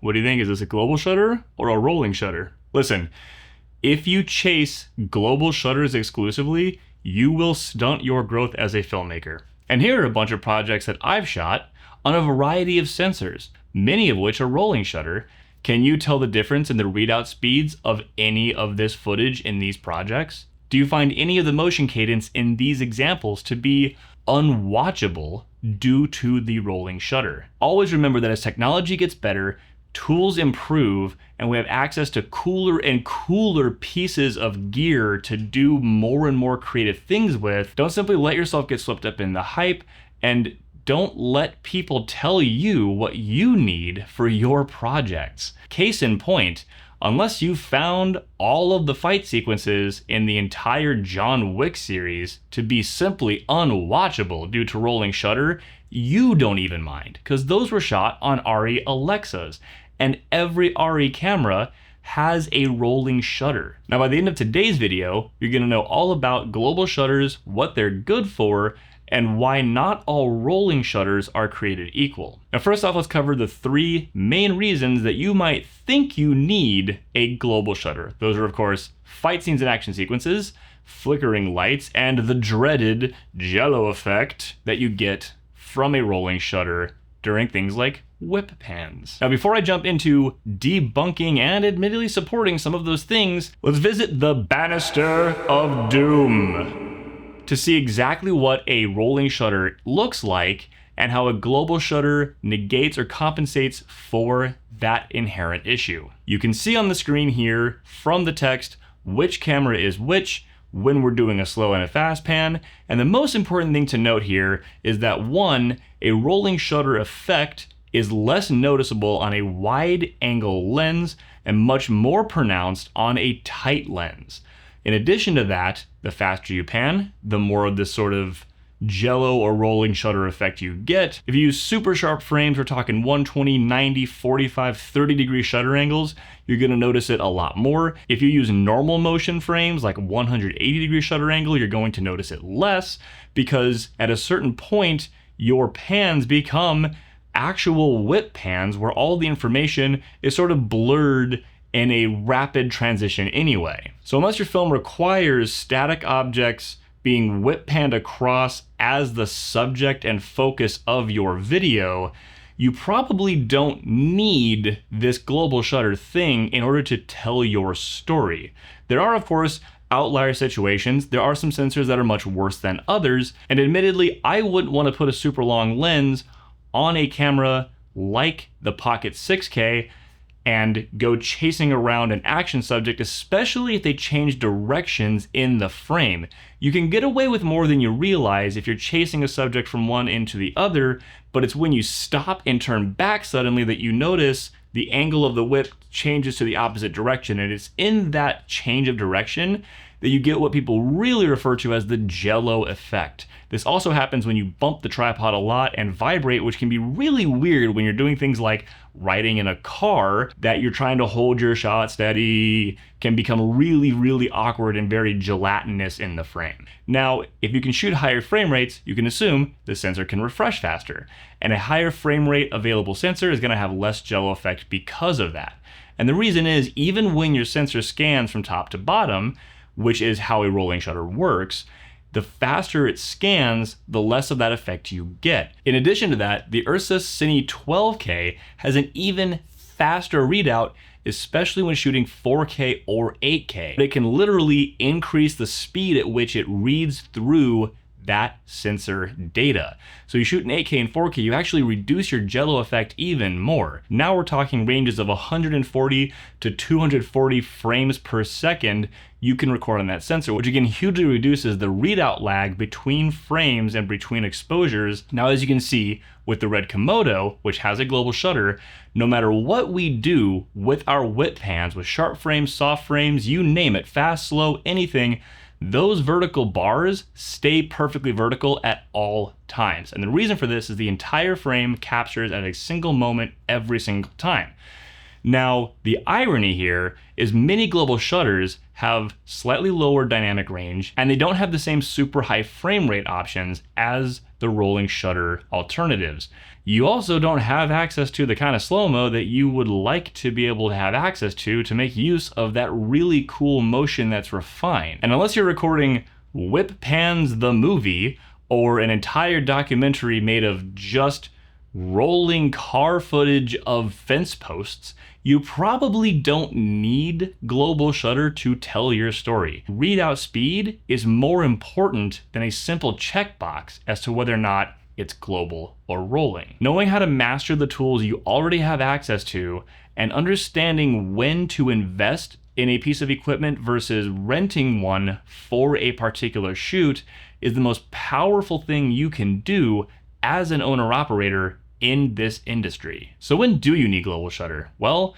What do you think? Is this a global shutter or a rolling shutter? Listen, if you chase global shutters exclusively, you will stunt your growth as a filmmaker. And here are a bunch of projects that I've shot on a variety of sensors, many of which are rolling shutter. Can you tell the difference in the readout speeds of any of this footage in these projects? Do you find any of the motion cadence in these examples to be unwatchable due to the rolling shutter? Always remember that as technology gets better, tools improve, and we have access to cooler and cooler pieces of gear to do more and more creative things with. Don't simply let yourself get swept up in the hype, and don't let people tell you what you need for your projects. Case in point, unless you found all of the fight sequences in the entire John Wick series to be simply unwatchable due to rolling shutter, you don't even mind, because those were shot on ARRI Alexas, and every ARRI camera has a rolling shutter. Now, by the end of today's video, you're gonna know all about global shutters, what they're good for, and why not all rolling shutters are created equal. Now, first off, let's cover the 3 main reasons that you might think you need a global shutter. Those are, of course, fight scenes and action sequences, flickering lights, and the dreaded jello effect that you get from a rolling shutter during things like whip pans. Now, before I jump into debunking and admittedly supporting some of those things, let's visit the Banister of Doom to see exactly what a rolling shutter looks like and how a global shutter negates or compensates for that inherent issue. You can see on the screen here from the text which camera is which when we're doing a slow and a fast pan, and the most important thing to note here is that 1, a rolling shutter effect is less noticeable on a wide angle lens and much more pronounced on a tight lens. In addition to that, the faster you pan, the more of this sort of jello or rolling shutter effect you get. If you use super sharp frames, we're talking 120, 90, 45, 30 degree shutter angles, you're gonna notice it a lot more. If you use normal motion frames, like 180 degree shutter angle, you're going to notice it less, because at a certain point, your pans become actual whip pans where all the information is sort of blurred in a rapid transition anyway. So unless your film requires static objects being whip panned across as the subject and focus of your video, you probably don't need this global shutter thing in order to tell your story. There are, of course, outlier situations. There are some sensors that are much worse than others, and admittedly, I wouldn't want to put a super long lens on a camera like the Pocket 6K and go chasing around an action subject, especially if they change directions in the frame. You can get away with more than you realize if you're chasing a subject from one end to the other, but it's when you stop and turn back suddenly that you notice the angle of the whip changes to the opposite direction, and it's in that change of direction that you get what people really refer to as the jello effect. This also happens when you bump the tripod a lot and vibrate, which can be really weird when you're doing things like riding in a car that you're trying to hold your shot steady, can become really, really awkward and very gelatinous in the frame. Now, if you can shoot higher frame rates, you can assume the sensor can refresh faster, and a higher frame rate available sensor is gonna have less jello effect because of that. And the reason is, even when your sensor scans from top to bottom, which is how a rolling shutter works, the faster it scans, the less of that effect you get. In addition to that, the URSA Cine 12K has an even faster readout, especially when shooting 4K or 8K. It can literally increase the speed at which it reads through that sensor data. So you shoot in 8K and 4K, you actually reduce your jello effect even more. Now we're talking ranges of 140 to 240 frames per second you can record on that sensor, which again hugely reduces the readout lag between frames and between exposures. Now, as you can see with the red Komodo, which has a global shutter, no matter what we do with our whip pans, with sharp frames, soft frames, you name it, fast, slow, anything, those vertical bars stay perfectly vertical at all times. And the reason for this is the entire frame captures at a single moment every single time. Now, the irony here is many global shutters have slightly lower dynamic range, and they don't have the same super high frame rate options as the rolling shutter alternatives. You also don't have access to the kind of slow-mo that you would like to be able to have access to make use of that really cool motion that's refined. And unless you're recording Whip Pans the movie or an entire documentary made of just rolling car footage of fence posts, you probably don't need global shutter to tell your story. Readout speed is more important than a simple checkbox as to whether or not it's global or rolling. Knowing how to master the tools you already have access to and understanding when to invest in a piece of equipment versus renting one for a particular shoot is the most powerful thing you can do as an owner-operator in this industry. So when do you need global shutter? Well,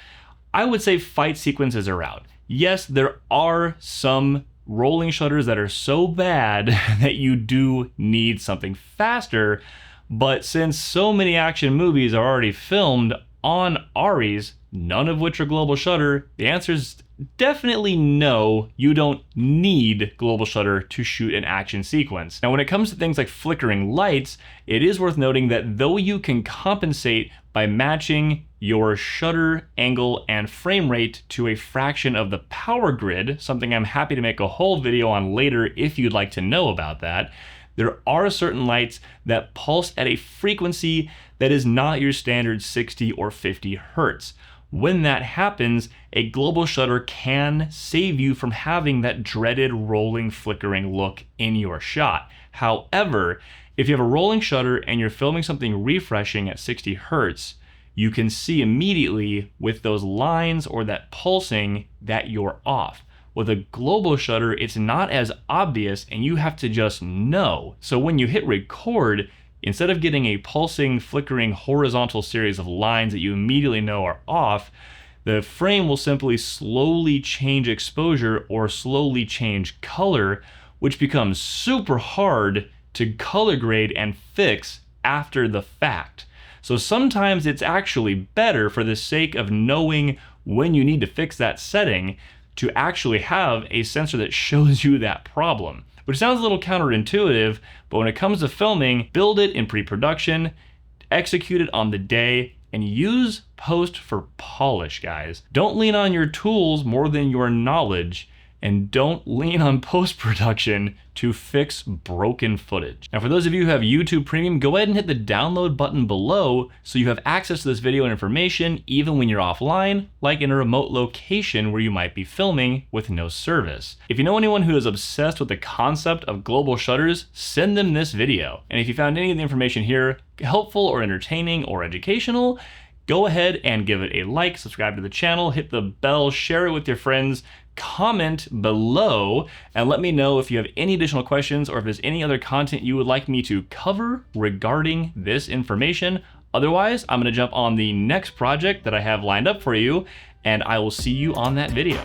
I would say fight sequences are out. Yes, there are some rolling shutters that are so bad that you do need something faster, but since so many action movies are already filmed on ARRIs, none of which are global shutter, the answer is definitely no, you don't need global shutter to shoot an action sequence. Now, when it comes to things like flickering lights, it is worth noting that though you can compensate by matching your shutter angle and frame rate to a fraction of the power grid, something I'm happy to make a whole video on later if you'd like to know about that, there are certain lights that pulse at a frequency that is not your standard 60 or 50 hertz. When that happens, a global shutter can save you from having that dreaded rolling, flickering look in your shot. However, if you have a rolling shutter and you're filming something refreshing at 60 hertz, you can see immediately with those lines or that pulsing that you're off. With a global shutter, it's not as obvious and you have to just know. So when you hit record, instead of getting a pulsing, flickering, horizontal series of lines that you immediately know are off, the frame will simply slowly change exposure or slowly change color, which becomes super hard to color grade and fix after the fact. So sometimes it's actually better, for the sake of knowing when you need to fix that setting, to actually have a sensor that shows you that problem. Which sounds a little counterintuitive, but when it comes to filming, build it in pre-production, execute it on the day, and use post for polish, guys. Don't lean on your tools more than your knowledge, and don't lean on post-production to fix broken footage. Now, for those of you who have YouTube Premium, go ahead and hit the download button below so you have access to this video and information even when you're offline, like in a remote location where you might be filming with no service. If you know anyone who is obsessed with the concept of global shutters, send them this video. And if you found any of the information here helpful or entertaining or educational, go ahead and give it a like, subscribe to the channel, hit the bell, share it with your friends, comment below, and let me know if you have any additional questions or if there's any other content you would like me to cover regarding this information. Otherwise, I'm going to jump on the next project that I have lined up for you, and I will see you on that video.